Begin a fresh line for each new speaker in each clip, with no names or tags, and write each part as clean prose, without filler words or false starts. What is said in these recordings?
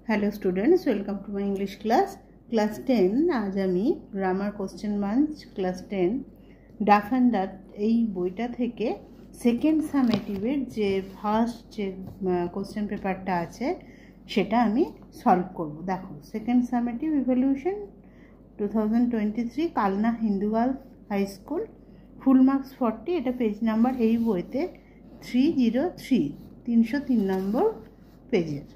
Hello students, welcome to my English class 10। आज আমি grammar question মাঞ্চ ক্লাস 10 ডাফ অ্যান্ড ডাট এই বইটা থেকে সেকেন্ড সামেটিভের যে ফার্স্ট যে কোশ্চেন পেপারটা আছে সেটা আমি সলভ করব। দেখো, second summative evaluation 2023 Kalna Hindu girls high school, full marks 40। এটা পেজ নাম্বার এই বইতে 303 নম্বর পেজের।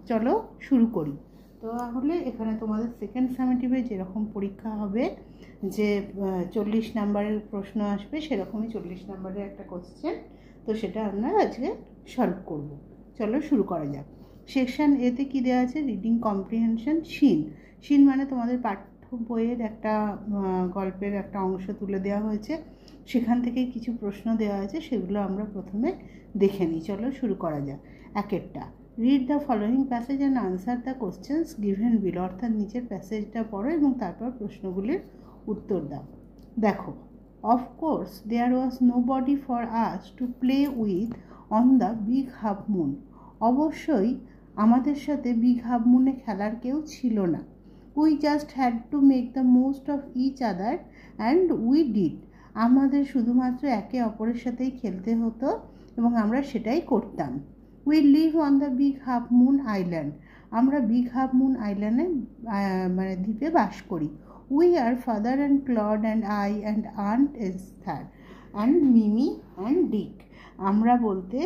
চলো শুরু করি। তো তাহলে এখানে তোমাদের সেকেন্ড সামেটিভে যেরকম পরীক্ষা হবে, যে 40 নাম্বারের প্রশ্ন আসবে, সেরকমই 40 নাম্বারের একটা কোশ্চেন। তো সেটা আমরা আজকে সলভ করব। চলো শুরু করা যাক। সেকশন এতে কী দেওয়া আছে? Reading comprehension. শিন মানে তোমাদের পাঠ্য বইয়ের একটা গল্পের একটা অংশ তুলে দেওয়া হয়েছে, সেখান থেকে কিছু প্রশ্ন দেওয়া আছে, সেগুলো আমরা প্রথমে দেখে নিই। চলো শুরু করা যাক। একেরটা, read the following passage and answer the questions given below. অর্থাৎ নিচের প্যাসেজটা পড়ো এবং তারপর প্রশ্নগুলির উত্তর দাও। দেখো, of course there was nobody for us to play with on the big half moon. অবশ্যই আমাদের সাথে বিগ হাফ মুনে খেলার কেউ ছিল না। We just had to make the most of each other and we did. আমাদের শুধুমাত্র একে অপরের সাথেই খেলতে হতো এবং আমরা সেটাই করতাম। We live on the big half moon island. আমরা বিগ হাফ মুন আইল্যান্ডে মানে দ্বীপে বাস করি। We are father and Claude and I and aunt Esther and Mimi and Dick. আমরা বলতে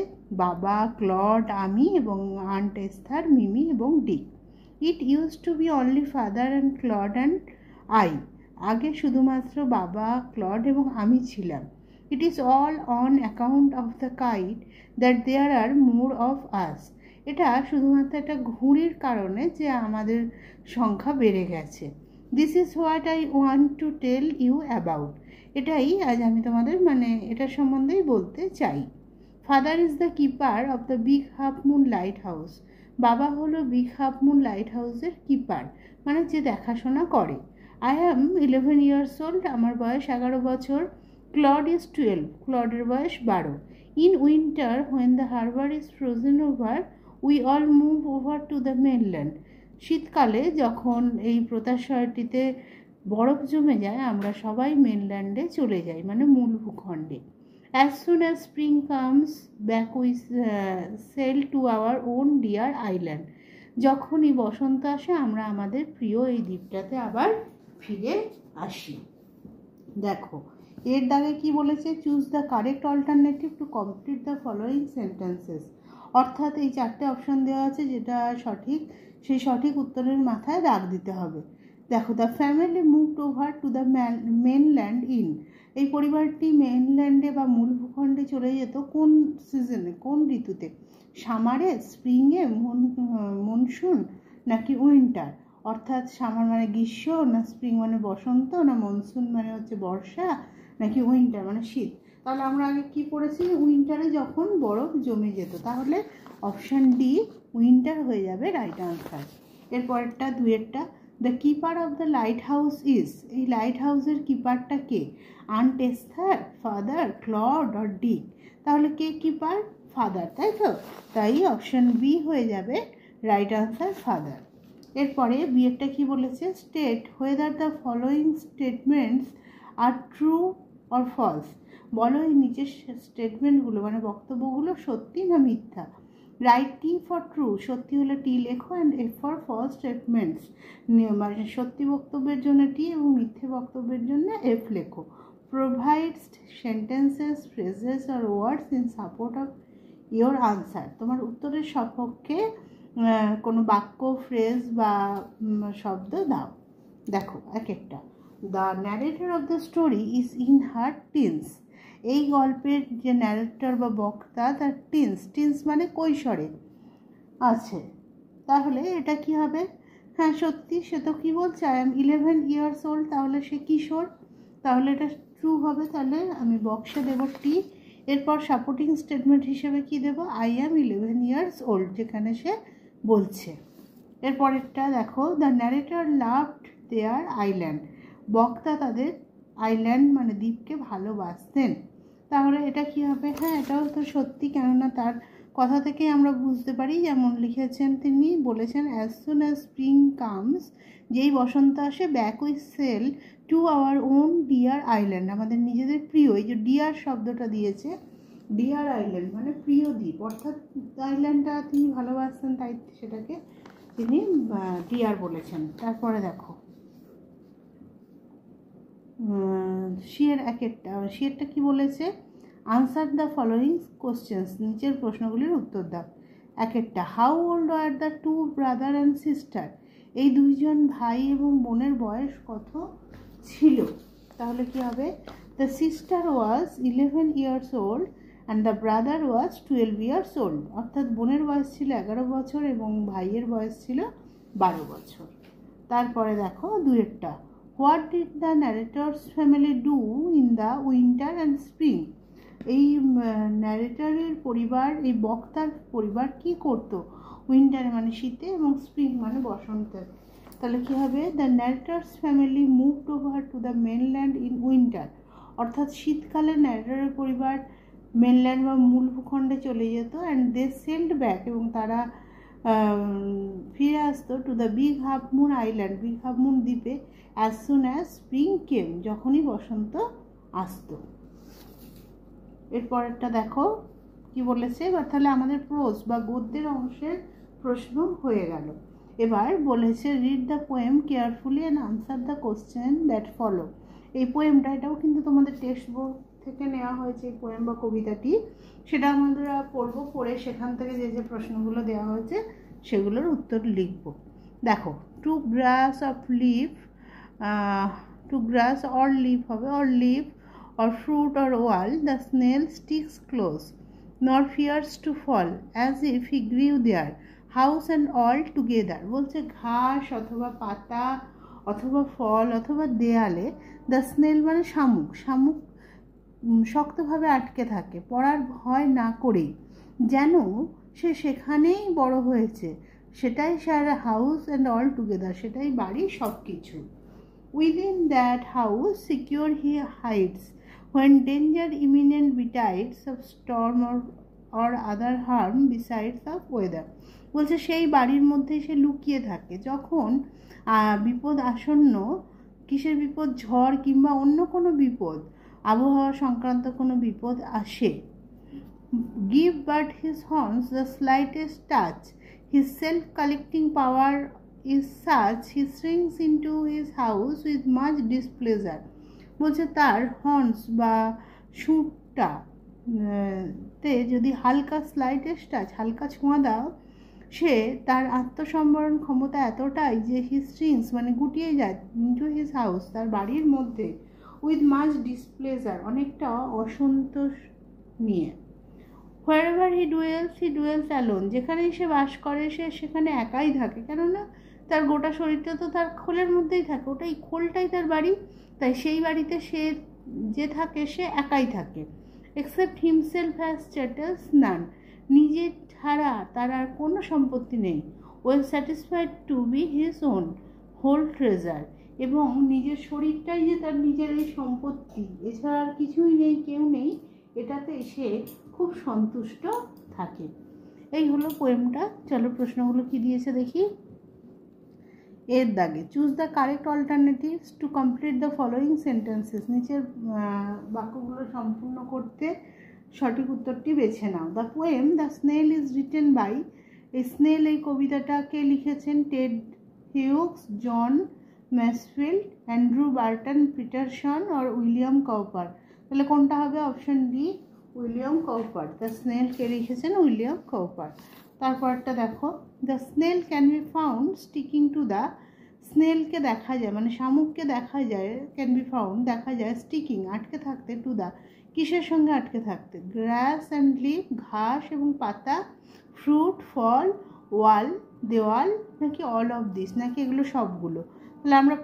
বাবা, ক্লড, আমি এবং আন্ট এস্থার, মিমি এবং Dick. It use to be only father and Claude and I. আগে শুধুমাত্র বাবা, ক্লড এবং আমি ছিলাম। It is all on account of the kite that there are more of us. এটা শুধুমাত্র একটা ঘুড়ির কারণে যে আমাদের সংখ্যা বেড়ে গেছে। This is what I want to tell you about. এটাই আজ আমি তোমাদের এটার সম্বন্ধেই বলতে চাই। Father is the keeper of the Big Half Moon Lighthouse. বাবা হলো বিগ হাফ মুন লাইট হাউসের কিপার, মানে যে দেখাশোনা করে। I am 11 years old. আমার বয়স 11 বছর। Claude is 12. ক্লডের বয়স 12. In winter, when the harbor is frozen over, we all move over to the mainland. শীতকালে যখন এই পোতাশ্রয়টিতে বরফ জমে যায়, আমরা সবাই মেনল্যান্ডে চলে যাই, মানে মূল ভূখণ্ডে। As soon as spring comes back, we sail to our own dear island. যখনই বসন্ত আসে, আমরা আমাদের প্রিয় এই দ্বীপটাতে আবার ফিরে আসি। দেখো, এর দাগে কি বলেছে? Choose the correct alternative to complete the following sentences. অর্থাৎ এই চারটে অপশন দেওয়া আছে, যেটা সঠিক সেই সঠিক উত্তরের মাথায় দাগ দিতে হবে। দেখো, the family moved over to the mainland in. এই পরিবারটি মেনল্যান্ডে বা মূল ভূখণ্ডে চলে যেত কোন সিজনে, কোন ঋতুতে? সামারে, স্প্রিংয়ে, মনসুন নাকি উইন্টার? অর্থাৎ সামার মানে গ্রীষ্ম, না স্প্রিং মানে বসন্ত, না মনসুন মানে হচ্ছে বর্ষা, নাকি উইন্টার মানে শীত? তাহলে আমরা আগে কি পড়েছি? উইন্টারে যখন বরফ জমে যেত। তাহলে অপশান ডি উইন্টার হয়ে যাবে রাইট আনসার। এরপরেরটা, দুয়েরটা, the keeper of the lighthouse is. এই লাইট হাউসের কিপারটা কে? Aunt Esther, father, Claude or Dick? তাহলে কে কিপার? ফাদার, তাই তো? তাই অপশান বি হয়ে যাবে রাইট আনসার, ফাদার। এরপরে বিয়েরটা কি বলেছে? State whether the following statements are true or false. বলো এই নিচের স্টেটমেন্টগুলো মানে বক্তব্যগুলো সত্যি না মিথ্যা। রাইট টি ফর ট্রু, সত্যি হলে টি লেখো, and F for false statements, মানে সত্যি বক্তব্যের জন্য টি এবং মিথ্যে বক্তব্যের জন্য এফ লেখো। প্রোভাইড সেন্টেন্সেস, ফ্রেজেস আর words in support of your answer. তোমার উত্তরের সপক্ষে কোনো বাক্য, ফ্রেজ বা শব্দ দাও। দেখো এক একটা। The narrator of the story is in her টিন্স। এই গল্পের যে ন্যারেটর বা বক্তা, তার টিন্স মানে কৈশোরে আছে। তাহলে এটা কি হবে? হ্যাঁ সত্যি, সে তো কি বলছে? আই এম 11 years old, তাহলে সে কিশোর, তাহলে এটা ট্রু হবে। তাহলে আমি বক্সে দেব টি। এরপর সাপোর্টিং স্টেটমেন্ট হিসেবে কি দেব? আই অ্যাম 11 years old, যেখানে সে বলছে। এরপরেরটা দেখো, the narrator loved their island. বক্তা তাদের আইল্যান্ড মানে দ্বীপকে ভালোবাসতেন। তাহলে এটা কি হবে? হ্যাঁ এটাও তো সত্যি, কেননা তার কথা থেকেই আমরা বুঝতে পারি, যেমন লিখেছেন তিনি বলেছেন as soon as spring comes, যেই বসন্ত আসে, back we sail to our own dear island, আমাদের নিজেদের প্রিয়, এই যে ডিয়ার শব্দটা দিয়েছে, ডিয়ার আইল্যান্ড মানে প্রিয় দ্বীপ, অর্থাৎ আইল্যান্ডটা তিনি ভালোবাসতেন, তাই সেটাকে তিনি ডিয়ার বলেছেন। তারপরে দেখো শিয়েরটা কি বলেছে, আনসার দ্য ফলোয়িং কোশ্চেন্স, নিচের প্রশ্নগুলির উত্তর দাও। একটা, how old are the two brother and sister, এই দুইজন ভাই এবং বোনের বয়স কত ছিল? তাহলে কি হবে, the sister was 11 years old and the brother was 12 years old, অর্থাৎ বোনের বয়স ছিল 11 বছর এবং ভাইয়ের বয়স ছিল 12 বছর। তারপরে দেখো দুয়েরটা, what did the narrator's family do in the winter and spring, এই ন্যারেটরের পরিবার, এই বক্তার পরিবার কি করত উইন্টারে মানে শীতে এবং স্প্রিং মানে বসন্তে? তাহলে কী হবে, the narrator's family moved over to the mainland in winter, অর্থাৎ শীতকালে ন্যারেটরের পরিবার মেনল্যান্ড বা মূল ভূখণ্ডে চলে যেত, অ্যান্ড দে সেলড ব্যাক, এবং তারা ফিরে আসতো to the big half moon island, big half moon দ্বীপে, অ্যাজ সুন অ্যাজ স্প্রিং কেম, যখনই বসন্ত আসতো। এরপরেরটা দেখো কি বলেছে, এবার তাহলে আমাদের প্রোজ বা গদ্যের অংশের প্রশ্ন হয়ে গেল। এবার বলেছে read the poem carefully and answer the question that follow, এই পোয়েমটা, এটাও কিন্তু তোমাদের টেক্সট বুক থেকে নেওয়া হয়েছে এই পোয়েম বা কবিতাটি, সেটা আমরা পড়বো, পড়ে সেখান থেকে যে যে প্রশ্নগুলো দেওয়া হয়েছে সেগুলোর উত্তর লিখব। দেখো, to grass of leave, to grass or leave হবে, or leave or fruit or wall, the snail sticks close, nor fears to fall, as if he grew there, house and all together, বলছে ঘাস অথবা পাতা অথবা ফল অথবা দেয়ালে, the snail মানে শামুক, শামুক শক্তভাবে আটকে থাকে, পড়ার ভয় না করেই, যেন সে সেখানেই বড় হয়েছে, সেটাই সারা হাউস অ্যান্ড অল টুগেদার, সেটাই বাড়ি সব কিছু। Within that house secure he hides, when danger imminent betides of storm or other harm besides of weather, বলছে সেই বাড়ির মধ্যে সে লুকিয়ে থাকে, যখন বিপদ আসন্ন, কিসের বিপদ, ঝড় কিংবা অন্য কোনো বিপদ, আবহাওয়া সংক্রান্ত কোনো বিপদ আসে। Give but his horns the slightest touch, his self-collecting power is such, he shrinks into his house with much displeasure, বলছে তার হর্নস বা সুরটা তে যদি হালকা স্লাইটেস্ট টাচ, হালকা ছোঁয়া দাও, সে তার আত্মসম্বরণ ক্ষমতা এতটাই যে হি স্ট্রিংস মানে গুটিয়ে যায়, ইনটু হিজ হাউস, তার বাড়ির মধ্যে, উইথ মাচ ডিসপ্লেজার অনেকটা অসন্তোষ নিয়ে। হোয়ারএভার হি ডুয়েলস অ্যালোন, যেখানেই সে বাস করে সে সেখানে একাই থাকে, কেননা তার গোটা শরীরটা তো তার খোলের মধ্যেই থাকে, ওটাই খোলটাই তার বাড়ি, তাই সেই বাড়িতে সে যে থাকে সে একাই থাকে। Except himself has chattels none, নিজের ছাড়া তার আর কোনো সম্পত্তি নেই। Well satisfied to be his own whole treasure, এবং নিজের শরীরটাই যে তার নিজের এই সম্পত্তি, এছাড়া আর কিছুই নেই, কেউ নেই, এটাতে সে খুব সন্তুষ্ট থাকে। এই হলো পোয়েমটা। চলো প্রশ্নগুলো কি দিয়েছে দেখি। এর দাগে choose the correct alternatives to complete the following sentences, নিচের বাক্যগুলো সম্পূর্ণ করতে সঠিক উত্তরটি বেছে নাও। The poem the snail is written by, এই স্নেল এই কবিতাটাকে লিখেছেন Ted Hughes, John Masefield, Andrew Barton Peterson আর উইলিয়াম কাউপার। তাহলে কোনটা হবে? Option D, William Cowper. The snail কে লিখেছেন? William Cowper. তারপরটা দেখো, the snail can be found sticking to the, স্নেলকে দেখা যায় মানে শামুককে দেখা যায়, ক্যান বি ফাউন্ড দেখা যায়, স্টিকিং আটকে থাকতে, টু দ্য কিসের সঙ্গে আটকে থাকতে? গ্রাস অ্যান্ড লিভ ঘাস এবং পাতা, ফ্রুট ফল, ওয়াল দেওয়াল, নাকি অল অফ দিস, নাকি এগুলো সবগুলো? তাহলে আমরা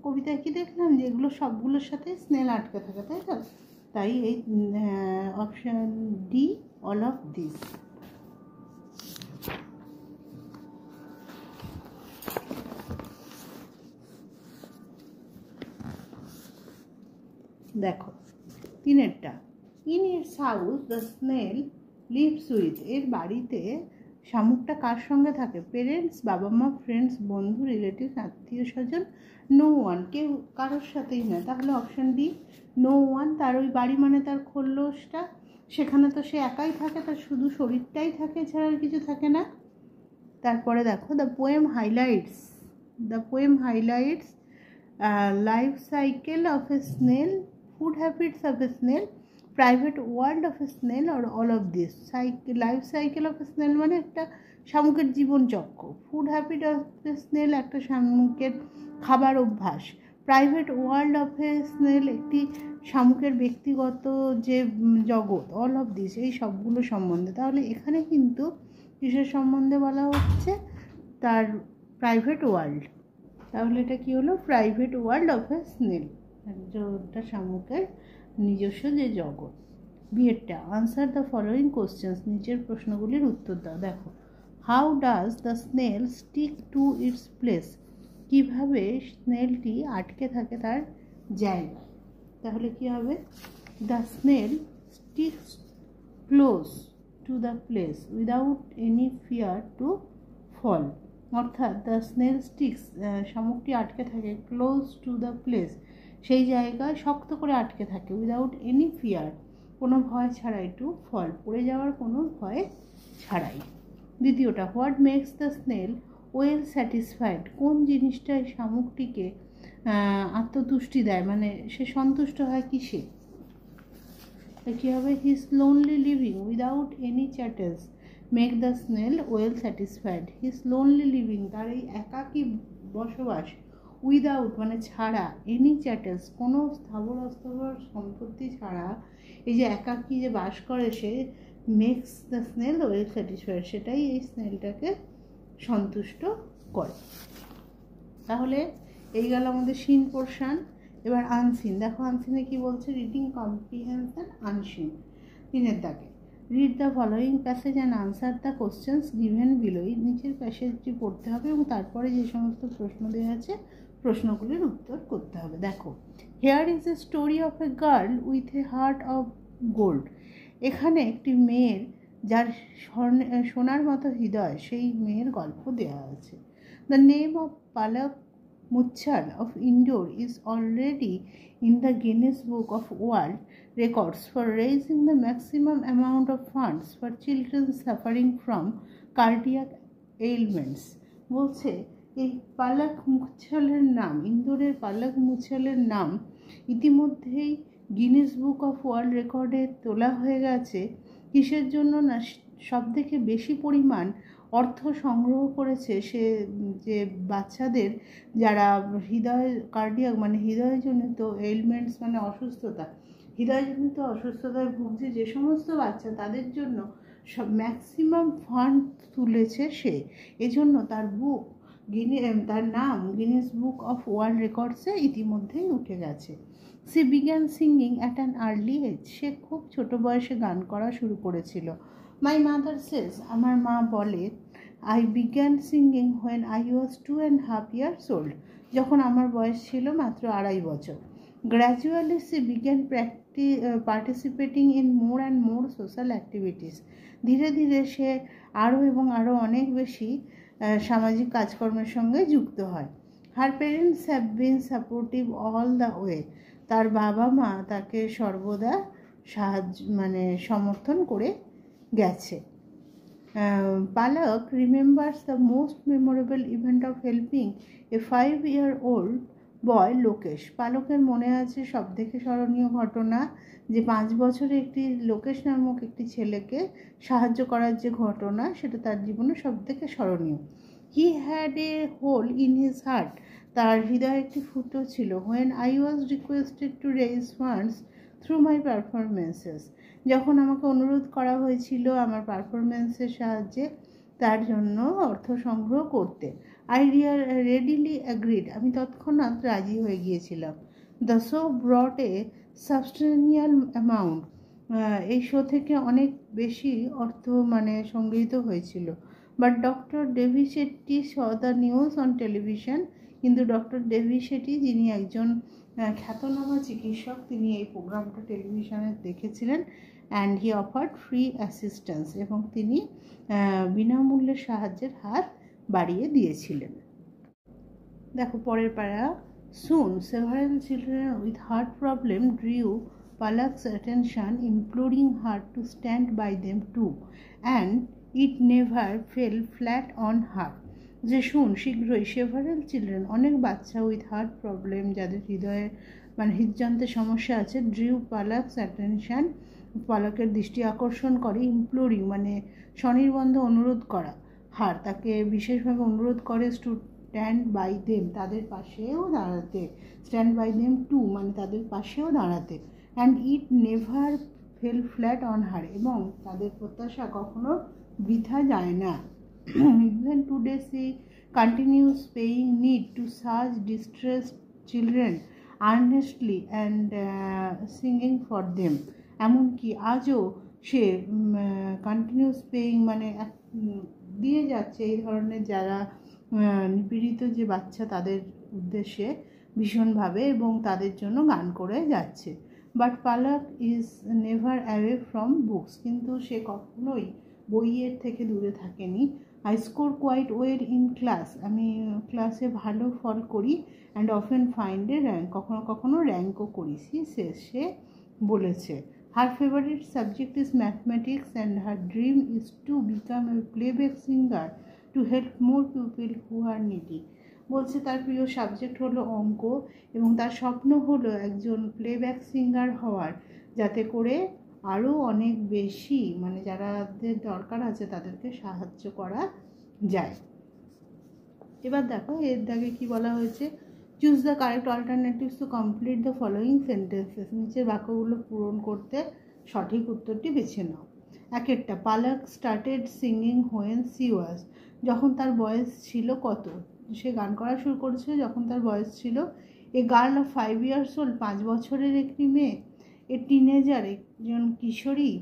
কবিতায় কি দেখলাম যে এগুলো সবগুলোর সাথে স্নেল আটকে থাকে, তাই তো? তাই এই option D, all of this. দেখো তিনেরটা, in its house the snail lives with, এর বাড়িতে শামুকটা কার সঙ্গে থাকে? পেরেন্টস, বাবা মা, ফ্রেন্ডস, বন্ধু, রিলেটিভস, আত্মীয় স্বজন, নো ওয়ান, কেউ কারোর সাথেই না। তাহলে অপশান ডি, নো ওয়ান। তার ওই বাড়ি মানে তার খোলসটা, সেখানে তো সে একাই থাকে, তার শুধু শরীরটাই থাকে, ছাড়া আর কিছু থাকে না। তারপরে দেখো, the poem highlights life cycle of a snail, food habits of a snail, private world of a snail, or all of this. Life cycle of a snail মানে একটা শামুকের জীবনচক্র, food habit of a snail একটা শামুকের খাবার অভ্যাস, private world of a snail একটি শামুকের ব্যক্তিগত যে জগৎ, অল অফ দিস, এই সবগুলো সম্বন্ধে। তাহলে এখানে কিন্তু কিসের সম্বন্ধে বলা হচ্ছে? তার প্রাইভেট ওয়ার্ল্ড। তাহলে এটা কি হলো? Private world of a snail, একটা শামুকের নিজস্ব যে জগৎ। বিয়েরটা, আনসার দ্য ফলোয়িং কোশ্চেন্স, নিচের প্রশ্নগুলির উত্তর দাও। দেখো, how does the snail stick to its place, কীভাবে স্নেলটি আটকে থাকে তার জায়গায়। তাহলে কি হবে? The snail sticks close to the place without any fear to fall, অর্থাৎ দ্য স্নেল স্টিক্স, শামুকটি আটকে থাকে, ক্লোজ টু দ্য প্লেস, সেই জায়গায় শক্ত করে আটকে থাকে, উইদাউট এনি ফিয়ার, কোনো ভয় ছাড়াই, টু ফল, পড়ে যাওয়ার কোনো ভয় ছাড়াই। দ্বিতীয়টা, what makes the snail well satisfied, কোন জিনিসটা শামুকটিকে আত্মতুষ্টি দেয়, মানে সে সন্তুষ্ট হয় কিসে? কী হবে? His lonely living without any চ্যাটেলস make the snail well satisfied. His lonely living, তার এই একাকী বসবাস, উইদাউট মানে ছাড়া, এনি চ্যাটেলস কোনো স্থাবর অস্থাবর সম্পত্তি ছাড়া, এই যে একাকী যে বাস করে সে, makes the snail well satisfied, সেটাই এই স্নেলটাকে সন্তুষ্ট করে। তাহলে এই গেল আমাদের সিন পোর্শন। এবার আনসিন, দেখো আনসিনে কি বলছে? রিডিং কম্প্রিহেনশন আনসিন, 3 দাগে, read the following passage and answer the questions given below, এই নিচের প্যাসেজটি পড়তে হবে এবং তারপরে যে সমস্ত প্রশ্ন দেওয়া আছে প্রশ্নগুলির উত্তর করতে হবে। দেখো, hair is a story of a girl with a heart of gold, এখানে একটি মেয়ের যার সোনার মতো হৃদয়, সেই মেয়ের গল্প দেওয়া আছে। দ্য নেম অফ পালক Muchal of Indore is already in the Guinness Book of World Records for raising the maximum amount of funds for children suffering from cardiac ailments. বলছে এই পালক মুছালের নাম, ইন্দোরের পালক মুছালের নাম ইতিমধ্যেই গিনেস বুক অফ ওয়ার্ল্ড রেকর্ডে তোলা হয়ে গেছে। কিসের জন্য না? সবথেকে বেশি পরিমাণ অর্থ সংগ্রহ করেছে সে, যে বাচ্চাদের যারা কার্ডিয়াক মানে হৃদয়জনিত এলিমেন্টস মানে অসুস্থতা, হৃদয়জনিত অসুস্থতায় ভুগছে যে সমস্ত বাচ্চা, তাদের জন্য সব ম্যাক্সিমাম ফান্ড তুলেছে সে। এজন্য তার তার নাম গিনেস বুক অফ ওয়ার্ল্ড রেকর্ডসে ইতিমধ্যেই উঠে গেছে। She began singing at an early age, সে খুব ছোট বয়সে গান করা শুরু করেছিল। মাই মাদার সেজ, আমার মা বলে, I began singing when I was 2.5 years old, যখন আমার বয়স ছিল মাত্র 2.5 বছর। Gradually she began participating in more and more social activities, ধীরে ধীরে সে আরও এবং আরও অনেক বেশি সামাজিক কাজকর্মের সঙ্গে যুক্ত হয়। Her parents have been supportive all the way, তার বাবা মা তাকে সর্বদা সমর্থন করে গেছে। পালক remembers the most memorable event of helping A 5-year-old বয় লোকেশ, পালকের মনে আছে সবথেকে স্মরণীয় ঘটনা যে 5 বছরে একটি লোকেশ নামক একটি ছেলেকে সাহায্য করার যে ঘটনা, সেটা তার জীবনে সবথেকে স্মরণীয়। He had a hole in his heart, তার হৃদয়ে একটি ফুটো ছিল। When I was requested to raise funds through my performances, যখন আমাকে অনুরোধ করা হয়েছিল আমার পারফরমেন্সের সাহায্যে তার জন্য অর্থ সংগ্রহ করতে, আই রেডিলি অ্যাগ্রিড, আমি তৎক্ষণাৎ রাজি হয়ে গিয়েছিলাম। The show brought a substantial amount, এই শো থেকে অনেক বেশি অর্থ সংগৃহীত হয়েছিল। But doctor Devi Shetty saw the news on television, কিন্তু ডক্টর ডেভি শেট্টি, যিনি একজন খ্যাতনামা চিকিৎসক, তিনি এই প্রোগ্রামটা টেলিভিশনে দেখেছিলেন and he offered free assistance, এবং তিনি বিনামূল্যে সাহায্যের হাত বাড়িয়ে দিয়েছিলেন। দেখো পরের para, soon several children with heart problem drew Palak's attention, imploring her to stand by them too, and it never fell flat on her. যে শুন শীঘ্রই সেভারাল চিলড্রেন, অনেক বাচ্চা উইথ হার্ট প্রবলেম, যাদের হৃদয়ে মানে হৃদযন্ত্রের সমস্যা আছে, ড্রিউ পালাকস অ্যাটেনশন, পালকের দৃষ্টি আকর্ষণ করে, ইমপ্লোরিং মানে স্বনির্বন্ধ অনুরোধ করা, হার তাকে বিশেষভাবে অনুরোধ করে, স্ট্যান্ড বাই দেম তাদের পাশেও দাঁড়াতে, স্ট্যান্ড বাই দেম টু মানে তাদের পাশেও দাঁড়াতে, and it never fail flat on her, এবং তাদের প্রত্যাশা কখনো বৃথা যায় না। Even today she continues paying need to such distressed children earnestly and singing for them. এমনকি আজও সে কন্টিনিউস পেইং মানে দিয়ে যাচ্ছে এই ধরনের যারা নিপীড়িত যে বাচ্চা তাদের উদ্দেশ্যে ভীষণভাবে, এবং তাদের জন্য গান করে যাচ্ছে। But Palak is never away from books, কিন্তু সে কখনোই বইয়ের থেকে দূরে থাকেনি। I score quite well in class, আমি ক্লাসে ভালো ফল করি, and often find a rank, কখনো কখনো র্যাঙ্কও করি, সে বলেছে। Her favourite subject is mathematics and her dream is to become a playback singer to help more people who are needy. বলছে তার প্রিয় সাবজেক্ট হলো অঙ্ক, এবং তার স্বপ্ন হলো একজন প্লেব্যাক সিঙ্গার হওয়ার, যাতে করে আরও অনেক বেশি মানে যারাদের দরকার আছে তাদেরকে সাহায্য করা যায়। এবার দেখো এর দাগে কি বলা হয়েছে, choose the correct alternatives to complete the following sentences, নিচের বাক্যগুলো পূরণ করতে সঠিক উত্তরটি বেছে নাও। একটা, পালক স্টার্টেড সিঙ্গিং হোয়েন সি ওয়াজ, যখন তার বয়স ছিল কত, সে গান করা শুরু করেছিল যখন তার বয়স ছিল। A girl of 5 years old, 5 বছরের একটি মেয়ে। এ টিনেজার, একজন কিশোরী।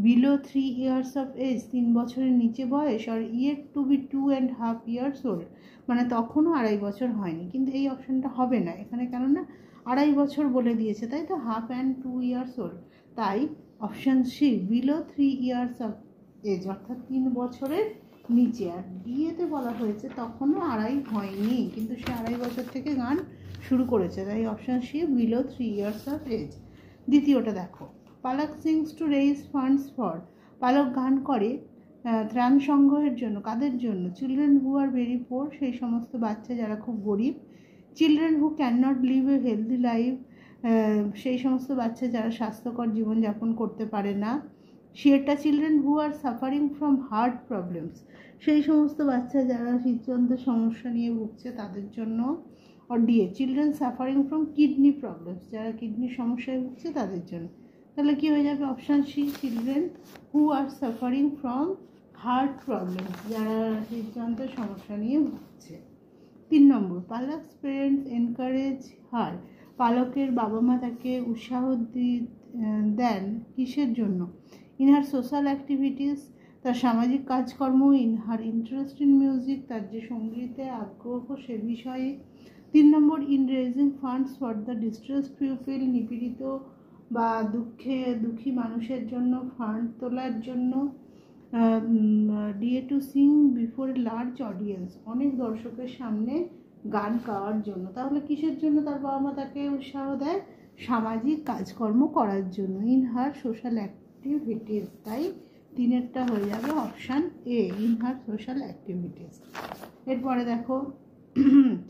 বিলো 3 years of age, 3 বছরের নিচে বয়স। আর yet to be 2.5 years old, মানে তখনও 2.5 বছর হয়নি। কিন্তু এই অপশানটা হবে না এখানে, কেননা 2.5 বছর বলে দিয়েছে, তাই তো, 1/2 and 2 years old, তাই option C below 3 years of age, অর্থাৎ 3 বছরের নিচে। আর ডিএতে বলা হয়েছে তখনও 2.5 হয়নি, কিন্তু সে 2.5 বছর থেকে গান শুরু করেছে, তাই option C below 3 years of age। দ্বিতীয়টা দেখো, Palak sings to raise funds for, Palak গান করে ত্রাণ সংগ্রহের জন্য, কাদের জন্য, children who are very poor, সেই সমস্ত বাচ্চা যারা খুব গরিব। Children who can not live a healthy life, সেই সমস্ত বাচ্চা যারা স্বাস্থ্যকর জীবনযাপন করতে পারে না। সেটা children who are suffering from heart problems, সেই সমস্ত বাচ্চা যারা হৃদযন্ত্রের সমস্যা নিয়ে ভুগছে তাদের জন্য। আর D, children suffering from kidney problems, যারা কিডনির সমস্যায় ভুগছে তাদের জন্য। তাহলে কী হয়ে যাবে, option C children who are suffering from heart problems, যারা হৃদযন্ত্রের সমস্যা নিয়ে ভুগছে। 3 নম্বর, পালকস পেরেন্টস এনকারেজ হার, পালকের বাবা মা তাকে উৎসাহ দেন কিসের জন্য, ইন হার সোশ্যাল অ্যাক্টিভিটিস, তার সামাজিক কাজকর্ম, in her interest in music, তার যে সঙ্গীতে আগ্রহ সে বিষয়ে। 3 নম্বর, in raising funds for the distressed people, নিপীড়িত বা দুঃখী মানুষের জন্য ফান্ড তোলার জন্য। D to sing before a large audience, অনেক দর্শকের সামনে গান গাওয়ার জন্য। তাহলে কিসের জন্য তার বাবা মা তাকে উৎসাহ দেয়, সামাজিক কাজকর্ম করার জন্য, ইন হার সোশ্যাল অ্যাক্টিভিটিস, তাই 3এরটা হয়ে যাবে option A, in her social activities. এরপরে দেখো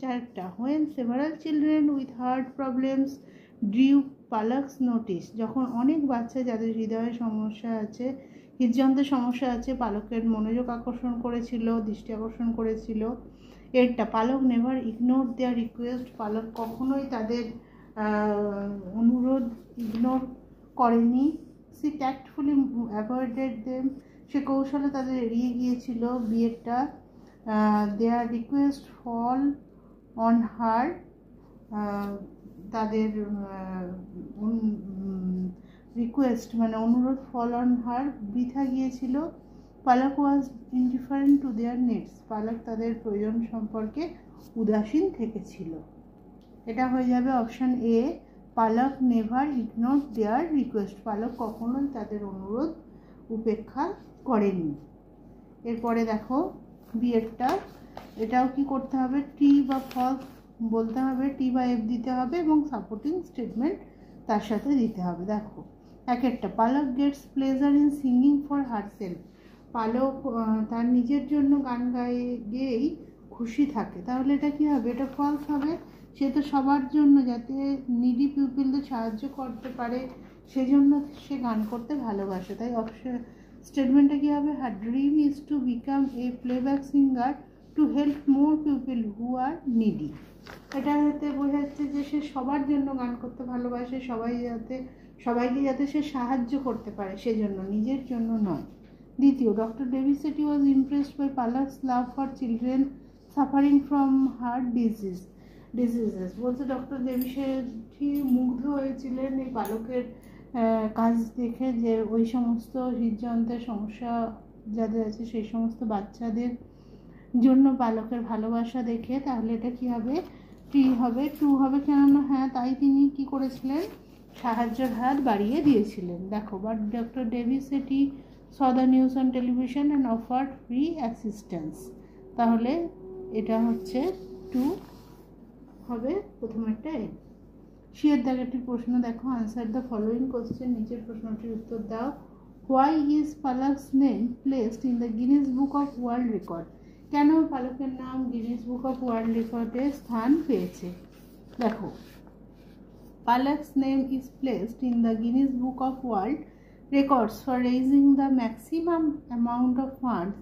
4টা, when several children with heart problems drew Palak's notice, যখন অনেক বাচ্চা যাদের হৃদয়ের সমস্যা আছে, হৃদযন্ত্রের সমস্যা আছে, পালকের মনোযোগ আকর্ষণ করেছিল, দৃষ্টি আকর্ষণ করেছিল। এরটা, পালক নেভার ইগনোর দেয়ার রিকোয়েস্ট, পালক কখনোই তাদের অনুরোধ ইগনোর করেনি। সি ট্যাক্টফুলি অ্যাভয়েডেড দেম, সে কৌশলে তাদের এড়িয়ে গিয়েছিল। বিয়েরটা, দেয়ার রিকোয়েস্ট ফল অন হার, তাদের রিকোয়েস্ট মানে অনুরোধ ফল অন হার বৃথা গিয়েছিল। পালক ওয়াজ ইনডিফারেন্ট টু দেয়ার নিডস, পালক তাদের প্রয়োজন সম্পর্কে উদাসীন থেকেছিল। এটা হয়ে যাবে অপশান এ, পালক নেভার ইগনোর দেয়ার রিকোয়েস্ট, পালক কখনোই তাদের অনুরোধ উপেক্ষা করেনি। এরপরে দেখো বিয়েরটা, এটাও কি করতে হবে, ট্রি বা ফলস বলতে হবে, টি বা এফ দিতে হবে এবং সাপোর্টিং স্টেটমেন্ট তার সাথে দিতে হবে। দেখো এক একটা, Palak gets pleasure in singing for herself, Palak তার নিজের জন্য গান গেয়েই খুশি থাকে, তাহলে এটা কি হবে, এটা ফলস হবে। সে তো সবার জন্য, যাতে নিডি পিপলদের সাহায্য করতে পারে সেজন্য সে গান করতে ভালোবাসে, তাই অপশন স্টেটমেন্টটা কী হবে, her dream is to become a playback singer to help more people who are needy. এটা হতে বোঝাচ্ছে যে সে সবার জন্য গান করতে ভালোবাসে, সবাইকে যাতে সে সাহায্য করতে পারে সেজন্য, নিজের জন্য নয়। দ্বিতীয়, doctor ডেভিসেটি was impressed by পালকস love for children suffering from heart diseases. বলছে ডক্টর ডেভিসেটি মুগ্ধ হয়েছিলেন এই পালকের কাজ দেখে, যে ওই সমস্ত হৃদযন্ত্রের সমস্যা যাদের আছে সেই সমস্ত বাচ্চাদের জন্য পালকের ভালোবাসা দেখে। তাহলে এটা কি হবে, টি হবে। টু হবে কেননা হ্যাঁ, তাই তিনি কি করেছিলেন, সাহায্যের হাত বাড়িয়ে দিয়েছিলেন। দেখো, but doctor ডেভিসেটি saw the news on television and offered free assistance, তাহলে এটা হচ্ছে টু হবে প্রথমেরটা। শিয়ের দাগেরটির প্রশ্ন দেখো, আনসার দ্য ফলোইং কোশ্চেন, নিচের প্রশ্নটির উত্তর দাও। Why is Palak's name placed in the Guinness Book of World Record, কেন পালকের নাম গিনেস বুক অফ ওয়ার্ল্ড রেকর্ডে স্থান পেয়েছে। দেখো, Palak's name is placed in the Guinness Book of World records for raising the maximum amount of funds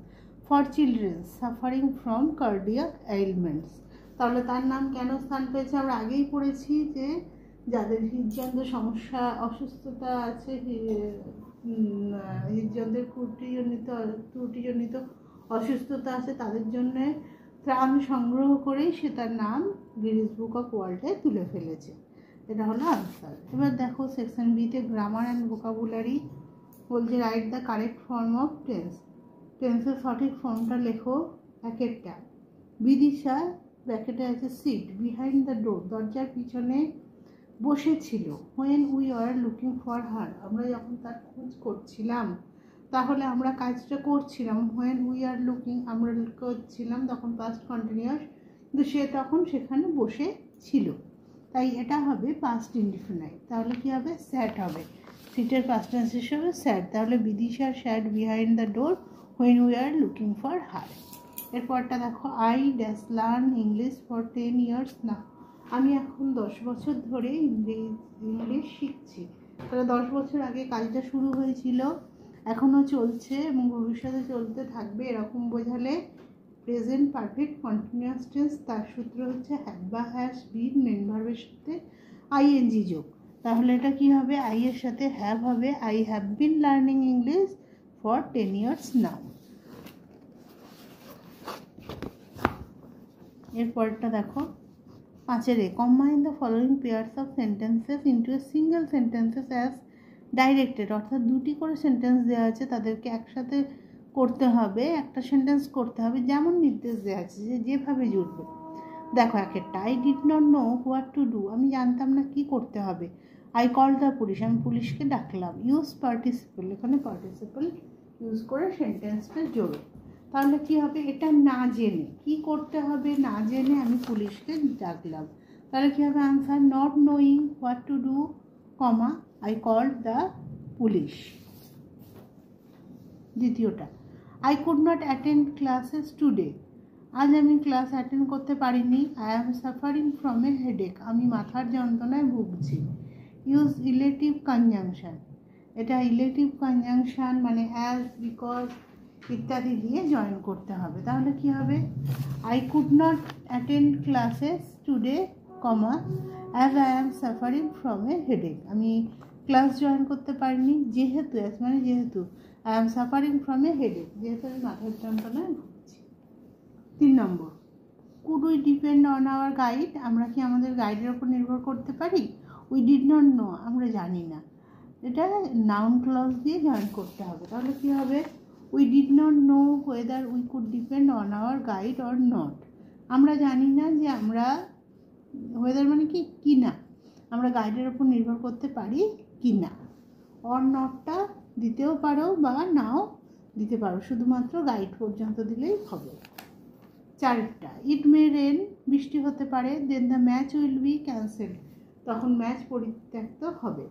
for children suffering from cardiac ailments, তাহলে তার নাম কেন স্থান পেয়েছে, আমরা আগেই পড়েছি যে যাদের হৃদযন্ত্র সমস্যা অসুস্থতা আছে, হৃদযন্ত্রের ত্রুটিজনিত অসুস্থতা আছে, তাদের জন্য ত্রাণ সংগ্রহ করেই সে তার নাম গিনেস বুক অফ ওয়ার্ল্ডে তুলে ফেলেছে। এটা হলো আনসার। এবার দেখো সেকশন বিতে গ্রামার অ্যান্ড ভোকাবুলারি বলছে, write the correct form of tense, টেন্সের সঠিক ফর্মটা লেখো। এক একটা, বিদিশা ব্র্যাকেটে আছে সিট বিহাইন্ড দ্য ডোর, দরজার পিছনে বসেছিল। When we are looking for হার, আমরা যখন তার খোঁজ করছিলাম, তাহলে আমরা কাজটা করছিলাম। হোয়েন উই আর লুকিং আমরা করছিলাম, তখন পাস্ট কন্টিনিউয়াস, কিন্তু সে তখন সেখানে বসে ছিল, তাই এটা হবে পাস্ট ইনডিফিনাইট। তাহলে কি হবে, স্যাট হবে, সিটের পাস্ট টেন্স হিসেবে স্যাট। তাহলে Bidisha sat behind the door when we are looking for her. এরপরটা দেখো, I dash learn English for 10 years না, আমি এখন 10 বছর ধরে ইংলিশ শিখছি। তাহলে 10 বছর আগে কাজটা শুরু হয়েছিল, এখনও চলছে এবং ভবিষ্যতে চলতে থাকবে, এরকম বোঝালে প্রেজেন্ট পারফেক্ট কন্টিনিউয়াস টেন্স, তার সূত্র হচ্ছে হ্যাভ বা হ্যাজ বিন মেন ভার্বের সাথে আইএনজি যোগ। তাহলে এটা কি হবে, আই এর সাথে হ্যাভ হবে, I have been learning English for 10 years নাও। এরপরটা দেখো, 5 combine the following pairs of sentences into a single sentences as directed, অর্থাৎ দুটি করে সেন্টেন্স দেওয়া আছে, তাদেরকে একসাথে করতে হবে, একটা সেন্টেন্স করতে হবে যেমন নির্দেশ দেওয়া আছে, যেভাবে জুড়বে। দেখো এক একটা, I did not know what to do, আমি জানতাম না কি করতে হবে। আই কল দ্য পুলিশ, আমি পুলিশকে ডাকলাম। ইউজ পার্টিসিপল, এখানে পার্টিসিপল ইউজ করে সেন্টেন্সটা জোড়ো। তাহলে কি হবে, এটা না জেনে কি করতে হবে, না জেনে আমি পুলিশকে ডাকলাম, তাহলে কি হবে answer, not knowing what to do, comma I called the police. দ্বিতীয়টা, I could not attend classes today, আজ আমি ক্লাস অ্যাটেন্ড করতে পারিনি। I am suffering from a headache, আমি মাথার যন্ত্রণায় ভুগছি। ইউজ ইলেটিভ কনজাংশন, এটা ইলেটিভ কনজাংশন মানে অ্যাজ, বিকজ ইত্যাদি দিয়ে জয়েন করতে হবে। তাহলে কি হবে, I could not attend classes today, comma as I am suffering from a headache, আমি ক্লাস জয়েন করতে পারিনি যেহেতু, অ্যাজ মানে যেহেতু, I am suffering from a headache, যেহেতু আমি মাথার যন্ত্রণায় ভুগছি। 3 নম্বর, could we depend on our guide, আমরা কি আমাদের গাইডের ওপর নির্ভর করতে পারি। উই ডিড নট নো, আমরা জানি না, এটা নাউন ক্লজ দিয়ে জয়েন করতে হবে। তাহলে কি হবে, we did not know whether we could depend on our guide or not, আমরা জানি না যে আমরা, হোয়েদার মানে কি না, আমরা গাইডের ওপর নির্ভর করতে পারি কি না। অর নটটা দিতেও পারো বা নাও দিতে পারো, শুধুমাত্র গাইড পর্যন্ত দিলেই হবে। 4টা, ইট মে রেন, বৃষ্টি হতে পারে, then the match will be cancelled, তখন ম্যাচ পরিত্যক্ত হবে।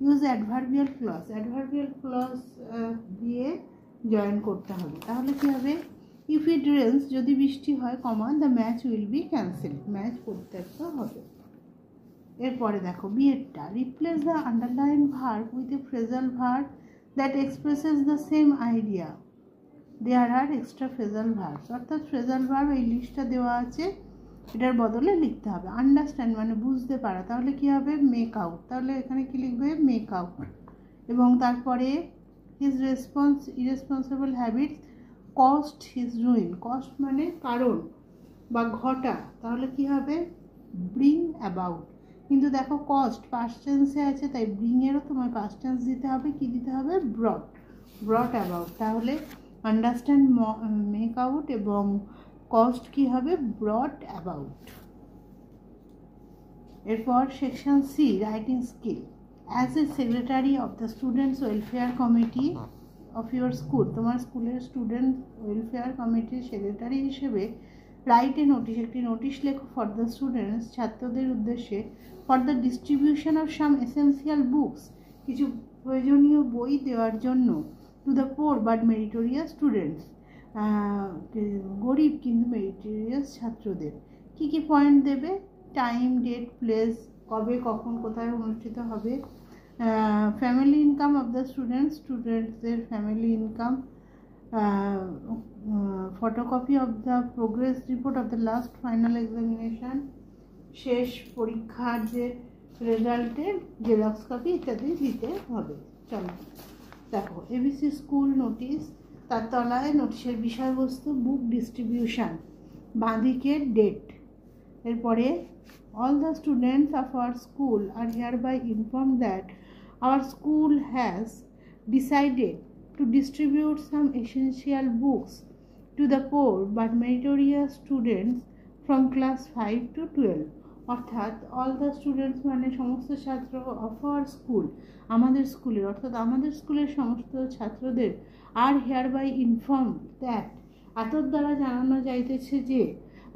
Use adverbial clause, adverbial clause দিয়ে জয়েন করতে হবে। তাহলে কী হবে, ইফ ইট রেন্স, যদি বৃষ্টি হয়, comma, the match will be cancelled, match পরিত্যক্ত হবে। এরপরে দেখো বিয়েরটা, replace the underline verb with a phrasal verb that expresses the same idea, there are extra phrasal verbs, অর্থাৎ ফ্রেজাল ভার্ব এই লিস্টটা দেওয়া আছে, এটার বদলে লিখতে হবে। আন্ডারস্ট্যান্ড মানে বুঝতে পারা, তাহলে কি হবে, মেক আউট, তাহলে এখানে কি লিখবে, মেক আউট। এবং তারপরে his irresponsible habits cost his ruin, cost মানে কারণ বা ঘটা, তাহলে কি হবে, ব্রিং অ্যাবাউট। কিন্তু দেখো কস্ট পাস্ট টেন্সে আছে, তাই ব্রিংয়েরও তোমার পাস্ট টেন্স দিতে হবে, কি দিতে হবে, ব্রট অ্যাবাউট। তাহলে আন্ডারস্ট্যান্ড মেক আউট এবং কস্ট কি হবে, ব্রট অ্যাবাউট। এরপর section C, writing skill. As a secretary of the students welfare committee of your school, তোমার স্কুলের স্টুডেন্ট ওয়েলফেয়ার কমিটির সেক্রেটারি হিসেবে রাইট এ নোটিশ, একটি নোটিশ লেখো ফর দ্য স্টুডেন্টস, ছাত্রদের উদ্দেশ্যে, for the distribution of some essential books, কিছু প্রয়োজনীয় বই দেওয়ার জন্য, to the poor but meritorious students, গরিব কিন্তু মেরিটোরিয়াস ছাত্রদের। কি কি পয়েন্ট দেবে, টাইম, ডেট, প্লেস, কবে, কখন, কোথায় অনুষ্ঠিত হবে, ফ্যামিলি ইনকাম অফ দ্য স্টুডেন্টসদের family income, photocopy of the progress report of the last final examination, শেষ পরীক্ষার যে রেজাল্টের জেরক্স কপি ইত্যাদি দিতে হবে। চলো দেখো, এবিসি স্কুল নোটিশ, তার তলায় নোটিশের বিষয়বস্তু, বুক ডিস্ট্রিবিউশন, বাঁদিকে ডেট। এরপরে all the students of our school are hereby informed that our school has decided to distribute some essential books to the poor but meritorious students from class 5 to 12, অর্থাৎ all the students মানে সমস্ত ছাত্র of our school, আমাদের স্কুলের, অর্থাৎ আমাদের স্কুলের সমস্ত ছাত্রদের are hereby informed that, এতর দ্বারা জানানো যাইতেছে যে,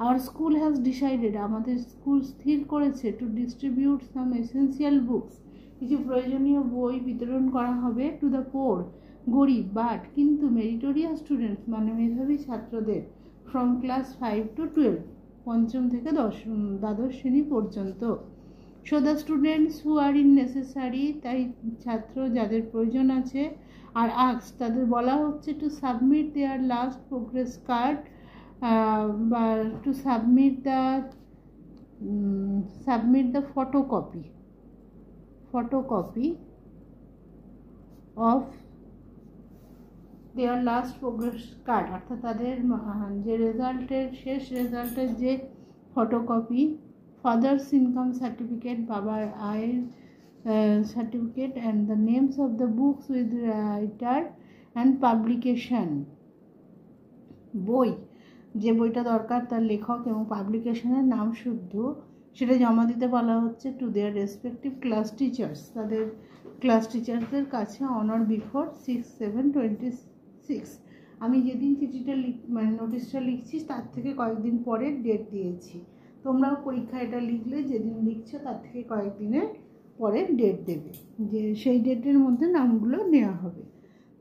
our school has decided, আমাদের স্কুল স্থির করেছে, to distribute some essential books, কিছু প্রয়োজনীয় বই বিতরণ করা হবে, to the poor, গরিব, বাট কিন্তু মেরিটোরিয়াস স্টুডেন্টস মানে মেধাবী ছাত্রদের, from class 5 to 12, পঞ্চম থেকে দ্বাদশ শ্রেণী পর্যন্ত। so the students who are in necessary, তাই ছাত্র যাদের প্রয়োজন আছে, আর asked, তাদের বলা হচ্ছে, to submit their last progress card, বা to submit the photocopy of their last progress card, অর্থাৎ তাদের যে রেজাল্টের শেষ রেজাল্টের যে ফটোকপি, ফাদার্স ইনকাম সার্টিফিকেট, বাবার আয়ের certificate, and the names of the books with writer and publication, বই, যে বইটা দরকার তার লেখক এবং পাবলিকেশনের নাম শুদ্ধ, সেটা জমা দিতে বলা হচ্ছে, to their respective class teachers, তাদের ক্লাস টিচার্সদের কাছে, অনার বিফোর 6/7/26। আমি যেদিন চিঠিটা মানে নোটিশটা লিখছি তার থেকে কয়েকদিন পরে ডেট দিয়েছি, তোমরাও পরীক্ষা এটা লিখলে যেদিন লিখছো তার থেকে কয়েকদিনের পরে ডেট দেবে, যে সেই ডেটের মধ্যে নামগুলো নেওয়া হবে।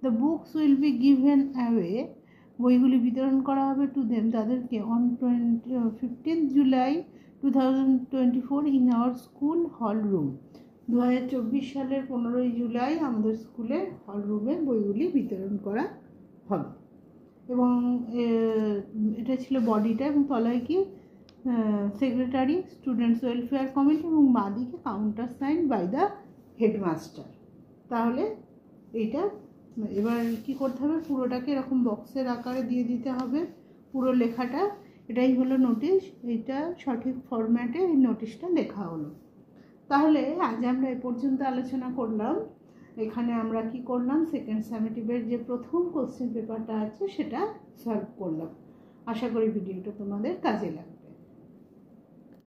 The books will be given away, বইগুলি বিতরণ করা হবে, টু দেম, তাদেরকে, on 15 July 2024 in our school hall room, 2024 সালের 15ই জুলাই আমাদের স্কুলের হল রুমে বইগুলি বিতরণ করা হবে। এবং এটা ছিল বডিটা, এবং তলায় কি, সেক্রেটারি, স্টুডেন্টস ওয়েলফেয়ার কমিটি, এবং বাঁদিকে countersign by the headmaster. তাহলে এইটা এবার কি করতে হবে, পুরোটাকে এরকম বক্সের আকারে দিয়ে দিতে হবে, পুরো লেখাটা। এটাই হলো নোটিশ, এইটা সঠিক ফরম্যাটে এই নোটিশটা লেখা হলো। তাহলে আজ আমরা এ পর্যন্ত আলোচনা করলাম। এখানে আমরা কি করলাম, সেকেন্ড সামেটিভের যে প্রথম কোশ্চেন পেপারটা আছে সেটা সলভ করলাম। আশা করি ভিডিওটা তোমাদের কাজে লাগবে।